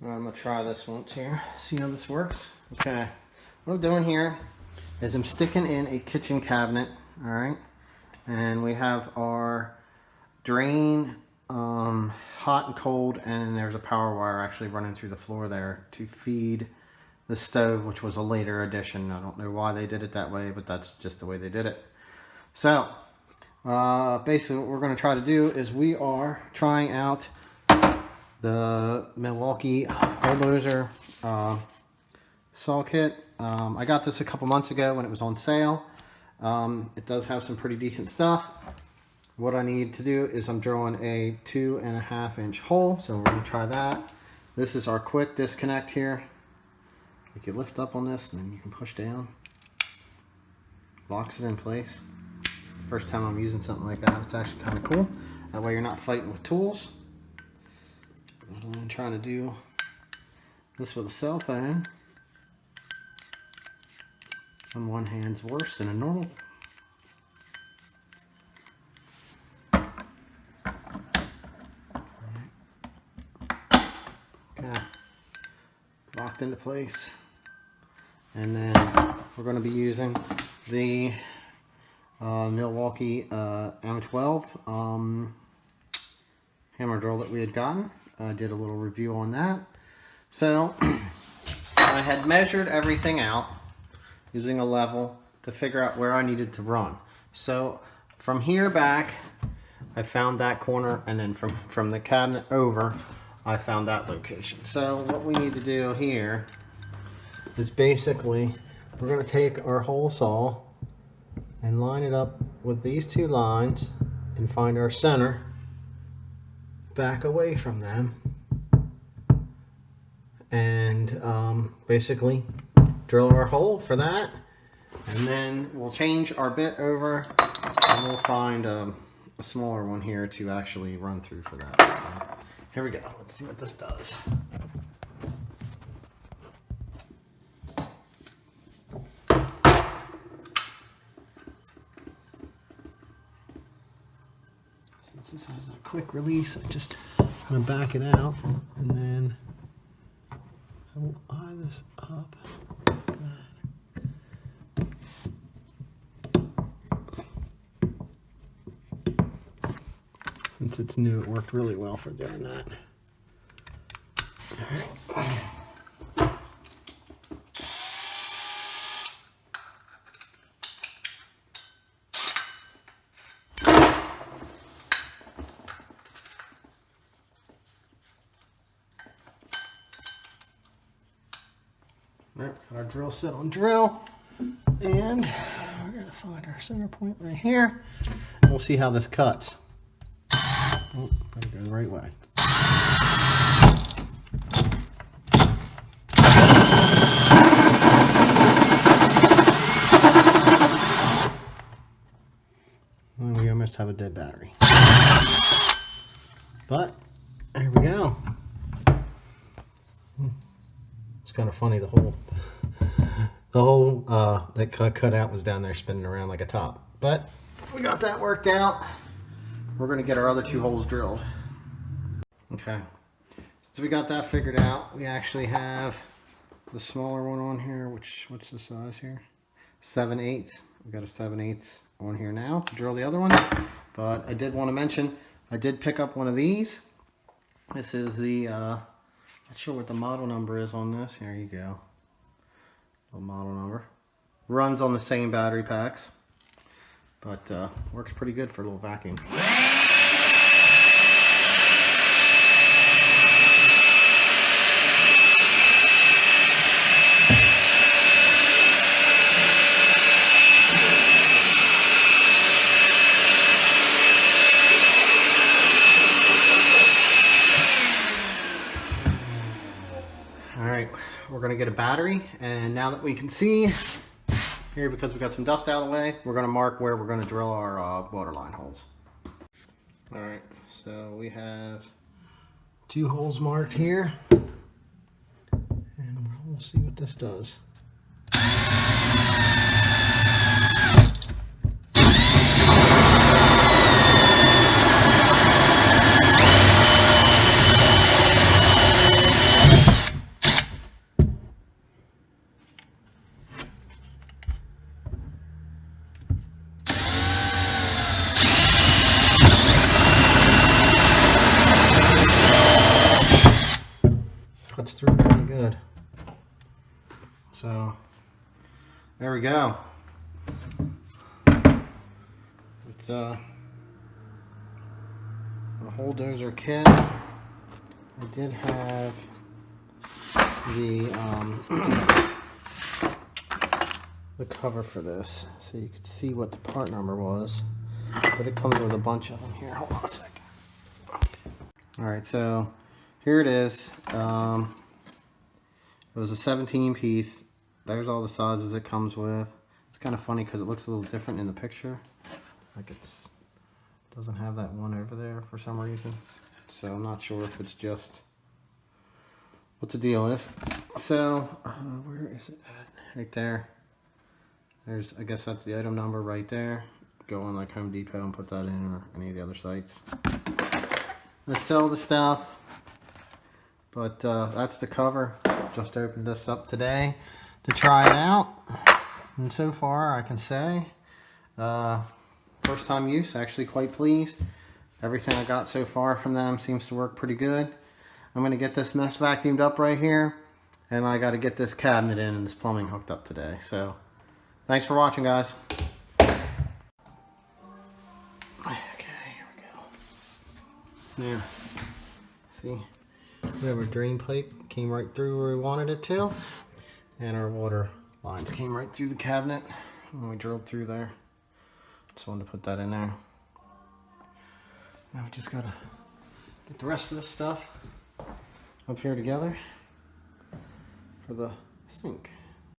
I'm going to try this once here, see how this works. Okay, what I'm doing here is I'm sticking in a kitchen cabinet, all right? And we have our drain, hot and cold, and there's a power wire actually running through the floor there to feed the stove, which was a later addition. I don't know why they did it that way, but that's just the way they did it. So, basically what we're going to try to do is we are trying out the Millwalke bulldozer saw kit. I got this a couple months ago when it was on sale. It does have some pretty decent stuff. What I need to do is I'm drilling a 2.5 inch hole, so we're going to try that. This is our quick disconnect here. You can lift up on this and then you can push down. Locks it in place. First time I'm using something like that. It's actually kind of cool. That way you're not fighting with tools. I'm trying to do this with a cell phone. On one hand's worse than a normal. Okay, locked into place. And then we're going to be using the Millwalke M12 hammer drill that we had gotten. I did a little review on that. So I had measured everything out using a level to figure out where I needed to run. So from here back, I found that corner, and then from the cabinet over, I found that location. So what we need to do here is basically we're going to take our hole saw and line it up with these two lines and find our center, back away from them, and basically drill our hole for that, and then we'll change our bit over and we'll find a smaller one here to actually run through for that. So, here we go. Let's see what this does. Since this has a quick release, I just kind of back it out, and then I will eye this up like that. Since it's new, it worked really well for doing that. All right. Alright, got our drill set on drill, and we're going to find our center point right here, and we'll see how this cuts. Oh, better go the right way. And we almost have a dead battery. But, there we go. It's kind of funny, the whole that cut out was down there spinning around like a top. But we got that worked out. We're going to get our other two holes drilled. Okay, so we got that figured out. We actually have the smaller one on here, what's the size here? 7/8. We got a 7/8 on here now to drill the other one. But I did want to mention, I did pick up one of these. This is the not sure what the model number is on this. Here you go. The model number. Runs on the same battery packs, but works pretty good for a little vacuum. We're going to get a battery, and now that we can see here, because we got some dust out of the way, we're going to mark where we're going to drill our water line holes. Alright, so we have 2 holes marked here, and we'll see what this does. cuts through pretty good. So there we go. It's the whole dozer kit. I did have the the cover for this, so you could see what the part number was, but it comes with a bunch of them here. Hold on a second. Alright, so here it is. It was a 17 piece. There's all the sizes it comes with. It's kind of funny because it looks a little different in the picture. Like it doesn't have that one over there for some reason. So I'm not sure if it's just what the deal is. So where is it at? Right there. There's, I guess that's the item number right there. Go on like Home Depot and put that in, or any of the other sites. They sell the stuff, but that's the cover. Just opened this up today to try it out, and so far I can say first time use, actually quite pleased. Everything I got so far from them seems to work pretty good. I'm going to get this mess vacuumed up right here, and I got to get this cabinet in and this plumbing hooked up today. So thanks for watching, guys. Okay, here we go. Now, see, we have our drain pipe came right through where we wanted it to, and our water lines came right through the cabinet when we drilled through there. Just wanted to put that in there. Now we just gotta get the rest of this stuff up here together for the sink.